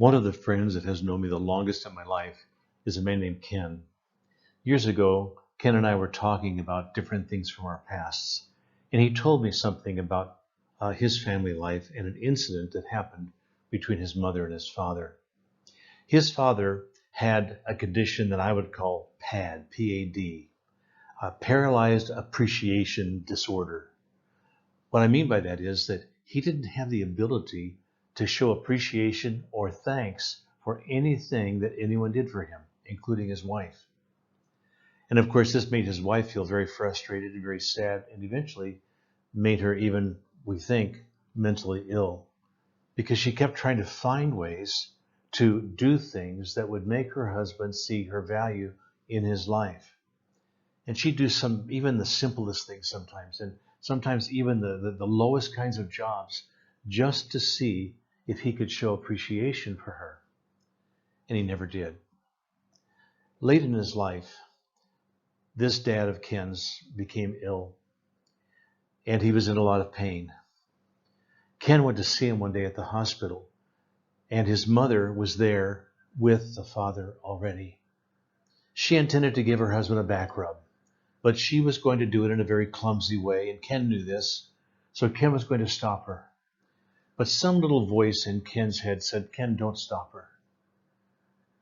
One of the friends that has known me the longest in my life is a man named Ken. Years ago, Ken and I were talking about different things from our pasts, and he told me something about his family life and an incident that happened between his mother and his father. His father had a condition that I would call PAD, P-A-D, paralyzed appreciation disorder. What I mean by that is that he didn't have the ability to show appreciation or thanks for anything that anyone did for him, including his wife. And of course, this made his wife feel very frustrated and very sad, and eventually made her even, we think, mentally ill, because she kept trying to find ways to do things that would make her husband see her value in his life. And she'd do even the simplest things sometimes, and sometimes even the lowest kinds of jobs, just to see if he could show appreciation for her. And he never did. Late in his life, this dad of Ken's became ill, and he was in a lot of pain. Ken went to see him one day at the hospital, and his mother was there with the father already. She intended to give her husband a back rub, but she was going to do it in a very clumsy way, and Ken knew this, so Ken was going to stop her. But some little voice in Ken's head said, "Ken, don't stop her.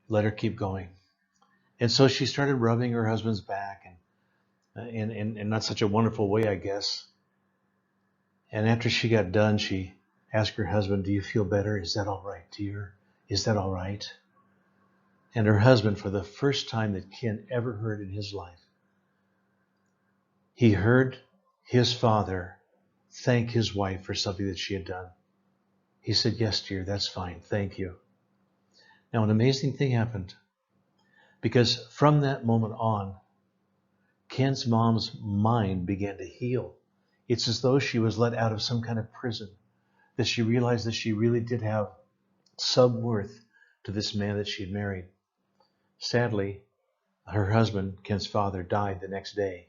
Let her keep going." And so she started rubbing her husband's back, and in not such a wonderful way, I guess. And after she got done, she asked her husband, "Do you feel better? Is that all right, dear? Is that all right?" And her husband, for the first time that Ken ever heard in his life, he heard his father thank his wife for something that she had done. He said, "Yes, dear, that's fine. Thank you." Now, an amazing thing happened, because from that moment on, Ken's mom's mind began to heal. It's as though she was let out of some kind of prison, that she realized that she really did have some worth to this man that she had married. Sadly, her husband, Ken's father, died the next day.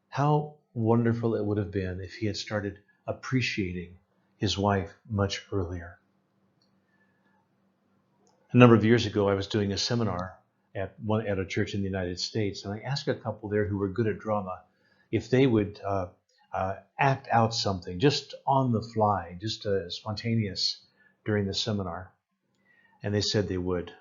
How wonderful it would have been if he had started appreciating his wife much earlier. A number of years ago, I was doing a seminar at a church in the United States, and I asked a couple there who were good at drama if they would act out something just on the fly, just spontaneous during the seminar. And they said they would.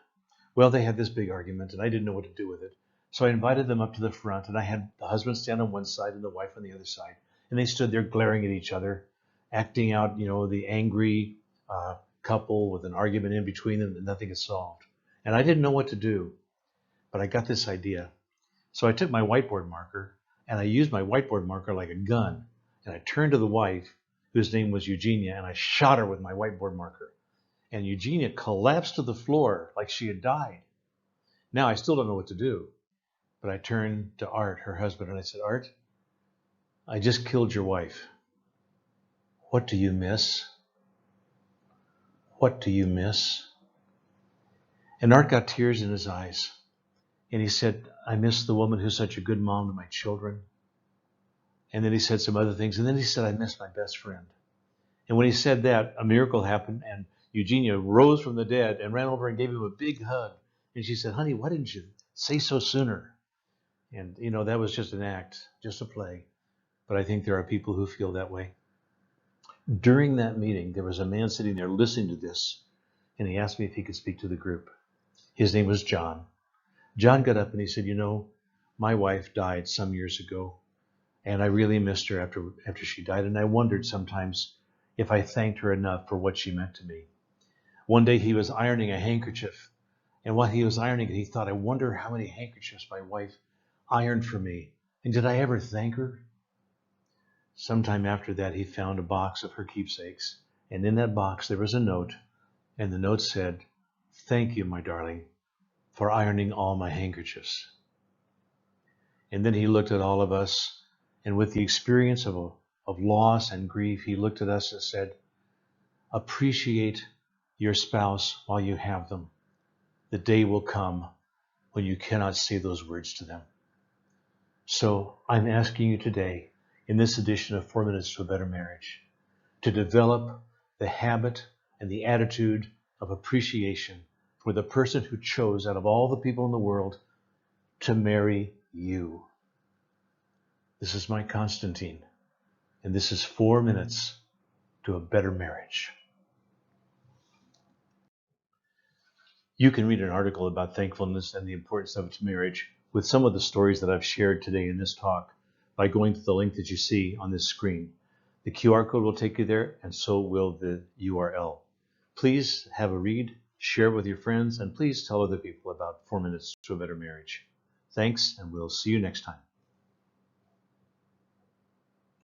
Well, they had this big argument, and I didn't know what to do with it. So I invited them up to the front, and I had the husband stand on one side and the wife on the other side. And they stood there glaring at each other, acting out, the angry couple with an argument in between them that nothing is solved. And I didn't know what to do, but I got this idea. So I took my whiteboard marker, and I used my whiteboard marker like a gun. And I turned to the wife, whose name was Eugenia, and I shot her with my whiteboard marker. And Eugenia collapsed to the floor like she had died. Now, I still don't know what to do, but I turned to Art, her husband, and I said, "Art, I just killed your wife. What do you miss? What do you miss?" And Art got tears in his eyes. And he said, "I miss the woman who's such a good mom to my children." And then he said some other things. And then he said, "I miss my best friend." And when he said that, a miracle happened, and Eugenia rose from the dead and ran over and gave him a big hug. And she said, "Honey, why didn't you say so sooner?" And, that was just an act, just a play. But I think there are people who feel that way. During that meeting, there was a man sitting there listening to this, and he asked me if he could speak to the group. His name was John. John got up and he said, "My wife died some years ago, and I really missed her after she died, and I wondered sometimes if I thanked her enough for what she meant to me." One day he was ironing a handkerchief, and while he was ironing it, he thought, "I wonder how many handkerchiefs my wife ironed for me, and did I ever thank her?" Sometime after that, he found a box of her keepsakes, and in that box there was a note, and the note said, "Thank you, my darling, for ironing all my handkerchiefs." And then he looked at all of us, and with the experience of loss and grief, he looked at us and said, "Appreciate your spouse while you have them. The day will come when you cannot say those words to them." So I'm asking you today, in this edition of 4 Minutes to a Better Marriage, to develop the habit and the attitude of appreciation for the person who chose out of all the people in the world to marry you. This is Mike Constantine, and this is 4 Minutes to a Better Marriage. You can read an article about thankfulness and the importance of it to marriage with some of the stories that I've shared today in this talk by going to the link that you see on this screen. The QR code will take you there, and so will the URL. Please have a read, share with your friends, and please tell other people about 4 Minutes to a Better Marriage. Thanks, and we'll see you next time.